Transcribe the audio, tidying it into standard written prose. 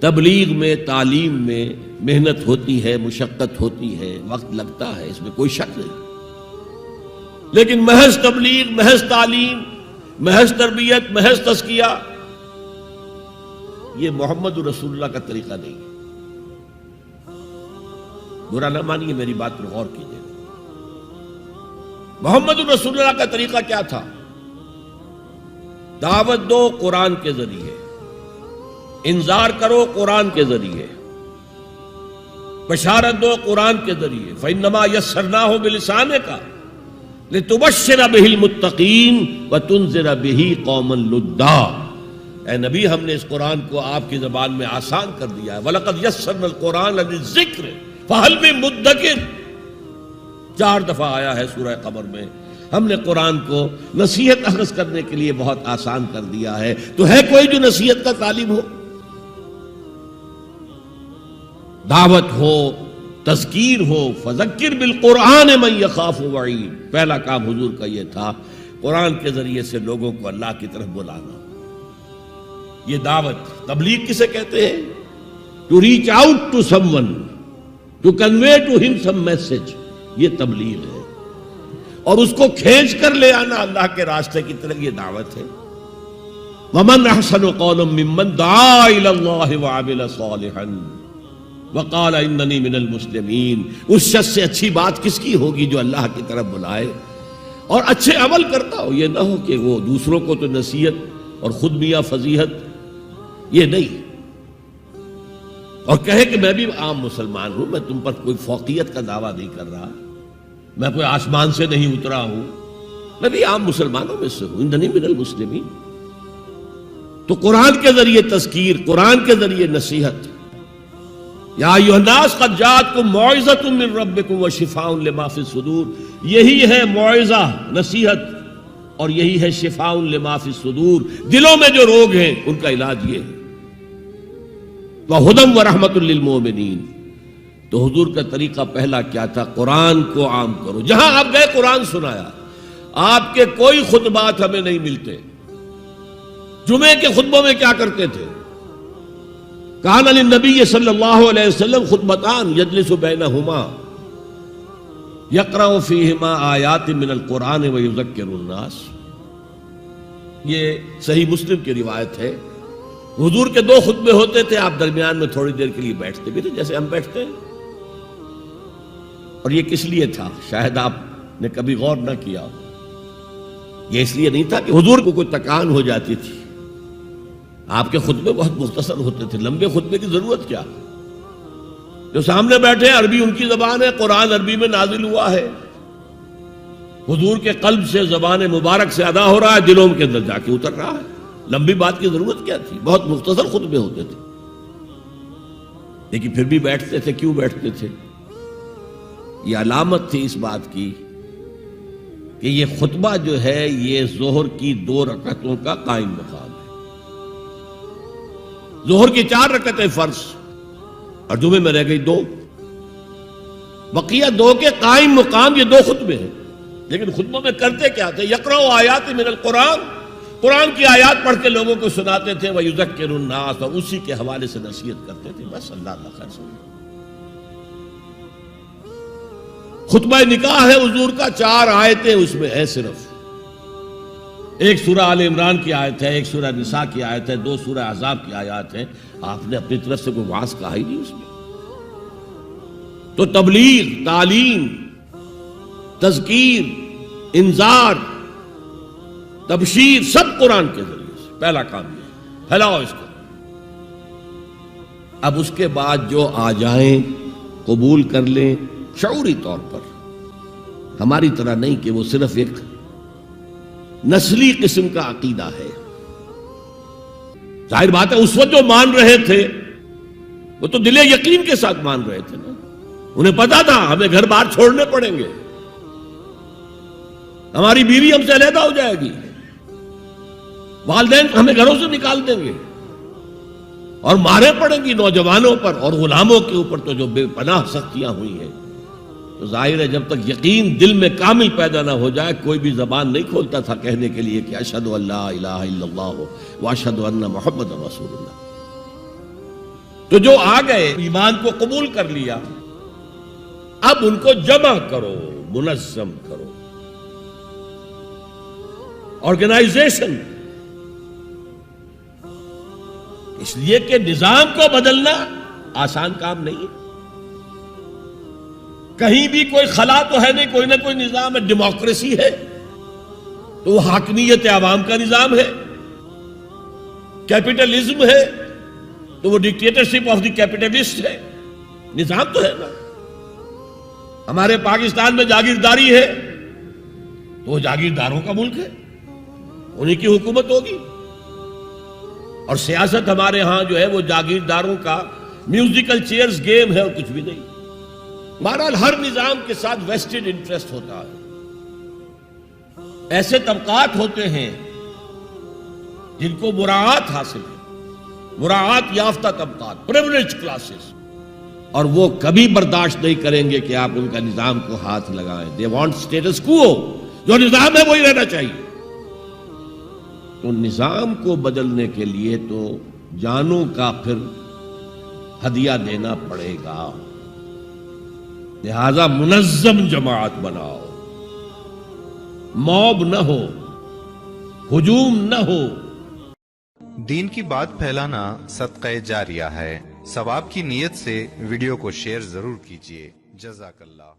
تبلیغ میں، تعلیم میں محنت ہوتی ہے، مشقت ہوتی ہے، وقت لگتا ہے، اس میں کوئی شک نہیں، لیکن محض تبلیغ، محض تعلیم، محض تربیت، محض تزکیہ، یہ محمد رسول اللہ کا طریقہ نہیں ہے۔ برا نہ مانیے، میری بات پر غور کیجیے۔ محمد رسول اللہ کا طریقہ کیا تھا؟ دعوت دو قرآن کے ذریعے، انذار کرو قرآن کے ذریعے، بشارت دو قرآن کے ذریعے۔ فَإِنَّمَا يَسَّرْنَاهُ بِلِسَانِكَ لِتُبَشِّرَ بِهِ الْمُتَّقِينَ وَتُنذِرَ بِهِ قَوْمًا لُدًّا۔ اے نبی، ہم نے اس قرآن کو آپ کی زبان میں آسان کر دیا ہے۔ وَلَقَدْ يَسَّرْنَا الْقُرْآنَ لِلذِّكْرِ فَهَلْ مِن مُدَّكِرٍ، 4 دفعہ آیا ہے سورہ قمر میں۔ ہم نے قرآن کو نصیحت اخذ کرنے کے لیے بہت آسان کر دیا ہے، تو ہے کوئی جو نصیحت کا طالب ہو؟ دعوت ہو، تذکیر ہو، فذکر بالقرآن من یخاف وعید۔ پہلا کام حضور کا یہ تھا، قرآن کے ذریعے سے لوگوں کو اللہ کی طرف بلانا۔ یہ دعوت، تبلیغ کسے کہتے ہیں؟ To reach out to someone, to convey to ہم سم میسج، یہ تبلیغ ہے۔ اور اس کو کھینچ کر لے آنا اللہ کے راستے کی طرف، یہ دعوت ہے۔ وَمَنْ أَحْسَنُ قَوْلًا مِّمَّنْ دَعَا إِلَى اللَّهِ وَعَمِلَ صَالِحًا وَقَالَ إِنَّنِي مِنَ الْمُسْلِمِينَ۔ اس شخص سے اچھی بات کس کی ہوگی جو اللہ کی طرف بلائے اور اچھے عمل کرتا ہو۔ یہ نہ ہو کہ وہ دوسروں کو تو نصیحت اور خود میاں فضیحت، یہ نہیں، اور کہے کہ میں بھی عام مسلمان ہوں، میں تم پر کوئی فوقیت کا دعویٰ نہیں کر رہا، میں کوئی آسمان سے نہیں اترا ہوں، میں بھی عام مسلمانوں میں سے ہوں، اننی من المسلمین۔ تو قرآن کے ذریعے تذکیر، قرآن کے ذریعے نصیحت۔ یا ایھا الناس قد جاءتکم موعظۃ من ربکم وشفاء لما فی الصدور، یہی ہے موعظہ، نصیحت، اور یہی ہے شفاء لما فی الصدور، دلوں میں جو روگ ہیں ان کا علاج یہ ہے۔ وَہُدًى وَرَحْمَةٌ لِّلْمُؤْمِنِينَ۔ تو حضور کا طریقہ پہلا کیا تھا؟ قرآن کو عام کرو۔ جہاں آپ گئے قرآن سنایا۔ آپ کے کوئی خطبات ہمیں نہیں ملتے۔ جمعے کے خطبوں میں کیا کرتے تھے؟ کان للنبی صلی اللہ علیہ وسلم خطبتان یجلس بینہما یقرأ فیہما آیات من القرآن ویذکر الناس۔ یہ صحیح مسلم کی روایت ہے۔ حضور کے 2 خطبے ہوتے تھے، آپ درمیان میں تھوڑی دیر کے لیے بیٹھتے بھی تھے جیسے ہم بیٹھتے ہیں۔ اور یہ کس لیے تھا؟ شاید آپ نے کبھی غور نہ کیا۔ یہ اس لیے نہیں تھا کہ حضور کو کوئی تکان ہو جاتی تھی۔ آپ کے خطبے بہت مختصر ہوتے تھے، لمبے خطبے کی ضرورت کیا؟ جو سامنے بیٹھے عربی ان کی زبان ہے، قرآن عربی میں نازل ہوا ہے، حضور کے قلب سے، زبان مبارک سے ادا ہو رہا ہے، دلوں کے اندر جا کے اتر رہا ہے۔ لمبی بات کی ضرورت کیا تھی؟ بہت مختصر خطبے ہوتے تھے، لیکن پھر بھی بیٹھتے تھے۔ کیوں بیٹھتے تھے؟ یہ علامت تھی اس بات کی کہ یہ خطبہ جو ہے یہ ظہر کی 2 رکعتوں کا قائم مقام ہے۔ ظہر کی 4 رکعتیں فرض، اور جمعے میں رہ گئی 2، بقیہ 2 کے قائم مقام یہ 2 خطبے ہیں۔ لیکن خطبوں میں کرتے کیا تھے؟ یقرأ آیات من القرآن، قرآن کی آیات پڑھ کے لوگوں کو سناتے تھے، وَيُذَكِّرُ النَّاسَ، اور اسی کے حوالے سے نصیحت کرتے تھے۔ بس اللہ خیر سمجھے۔ خطبہ نکاح ہے حضور کا، 4 آیتیں اس میں ہے صرف۔ ایک سورہ آل عمران کی آیت ہے، ایک سورہ نساء کی آیت ہے، 2 سورہ احزاب کی آیات ہیں۔ آپ نے اپنی طرف سے کوئی وعظ کہا ہی نہیں اس میں۔ تو تبلیغ، تعلیم، تذکیر، انذار، تبشیر، سب قرآن کے ذریعے سے۔ پہلا کام یہ، پھیلاؤ اس کو۔ اب اس کے بعد جو آ جائیں قبول کر لیں شعوری طور پر، ہماری طرح نہیں کہ وہ صرف ایک نسلی قسم کا عقیدہ ہے۔ ظاہر بات ہے اس وقت جو مان رہے تھے وہ تو دل یقین کے ساتھ مان رہے تھے نا، انہیں پتا تھا ہمیں گھر بار چھوڑنے پڑیں گے، ہماری بیوی ہم سے علیحدہ ہو جائے گی، والدین ہمیں گھروں سے نکال دیں گے، اور مارے پڑیں گی نوجوانوں پر اور غلاموں کے اوپر تو جو بے پناہ سختیاں ہوئی ہیں۔ تو ظاہر ہے جب تک یقین دل میں کامل پیدا نہ ہو جائے کوئی بھی زبان نہیں کھولتا تھا کہنے کے لیے کہ اشہد ان لا الہ الا اللہ واشہد ان محمد رسول اللہ۔ تو جو آ گئے ایمان کو قبول کر لیا، اب ان کو جمع کرو، منظم کرو، آرگنائزیشن، اس لیے کہ نظام کو بدلنا آسان کام نہیں ہے۔ کہیں بھی کوئی خلا تو ہے نہیں، کوئی نہ کوئی نظام ہے۔ ڈیموکریسی ہے تو وہ حاکمیت عوام کا نظام ہے، کیپٹلزم ہے تو وہ ڈکٹیٹرشپ آف دی کیپٹلسٹ ہے، نظام تو ہے نا۔ ہمارے پاکستان میں جاگیرداری ہے تو وہ جاگیرداروں کا ملک ہے، انہی کی حکومت ہوگی، اور سیاست ہمارے ہاں جو ہے وہ جاگیرداروں کا میوزیکل چیئرز گیم ہے اور کچھ بھی نہیں۔ بہرحال ہر نظام کے ساتھ ویسٹڈ انٹرسٹ ہوتا ہے، ایسے طبقات ہوتے ہیں جن کو مراعات حاصل ہے، مراعات یافتہ طبقات، پریولیج کلاسز، اور وہ کبھی برداشت نہیں کریں گے کہ آپ ان کا نظام کو ہاتھ لگائیں۔ دے وانٹ اسٹیٹس کو، جو نظام ہے وہی رہنا چاہیے۔ تو نظام کو بدلنے کے لیے تو جانوں کا پھر ہدیہ دینا پڑے گا، لہذا منظم جماعت بناؤ، موب نہ ہو، ہجوم نہ ہو۔ دین کی بات پھیلانا صدقہ جاریہ ہے، ثواب کی نیت سے ویڈیو کو شیئر ضرور کیجیے۔ جزاک اللہ۔